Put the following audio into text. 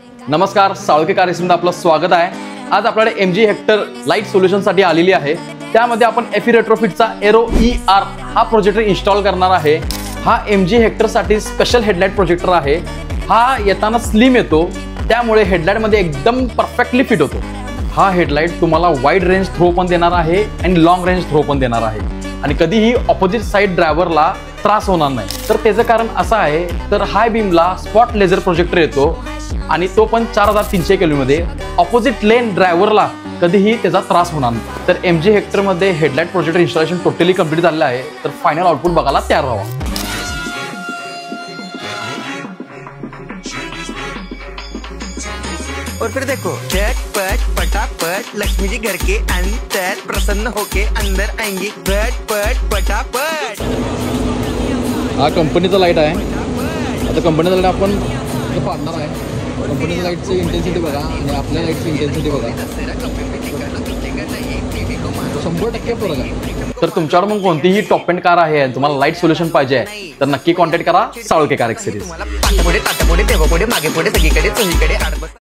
नमस्कार, साळके कार्यक्रमात आपलं स्वागत आहे। आज आपल्याकडे MG हेक्टर लाईट सोल्युशन साठी आलेली आहे। त्यामध्ये आपण एफी रेट्रोफिटचा एरो ER हा प्रोजेक्टर इन्स्टॉल करणार आहे। हा MG हेक्टर साठी स्पेशल हेडलाइट प्रोजेक्टर आहे। हा येताना स्लिम येतो, त्यामुळे हेडलाइट मध्ये एकदम परफेक्टली फिट होतो। हा हेडलाइट तुम्हाला वाइड रेंज थ्रो पण देणार आहे आणि लॉंग रेंज थ्रो पण देणार आहे आणि कधीही ऑपोजिट साइड ड्रायव्हरला त्रास होणार नाही। तर त्याचं कारण असं आहे, तर हाय बीमला स्पॉट लेझर प्रोजेक्टर येतो आणि तो पण 4300 केल्विन मध्ये ऑपोजिट लेन ड्रायव्हरला कधीही त्याचा त्रास होणार नाही। तर MG हेक्टर मध्ये headlight projector installation totally complete झालेलं आहे। तर फायनल आउटपुट बघायला तयार राहा। और फिर देखो झटपट पटापट लक्ष्मी जी घर के अंदर प्रसन्न होके अंदर आएंगी झटपट पटापट। हा कंपनीचा लाईट आहे। आता कंपनीचा लाईट आपण पाहणार आहे। कंपनीच्या लाईटची इंटेन्सिटी बघा आणि आपल्या लाईटची इंटेन्सिटी बघा, 100% फरक आहे। तर तुमच्याकडे मग कोणतीही टॉप एंड कार आहे, तुम्हाला लाईट सोल्युशन पाहिजे तर नक्की कॉन्टॅक्ट करा साळके कार एक्सेसरीज। पाठपुढे ताटापुढे तेव्हापुढे मागे पुढे सगळीकडे चोहीकडे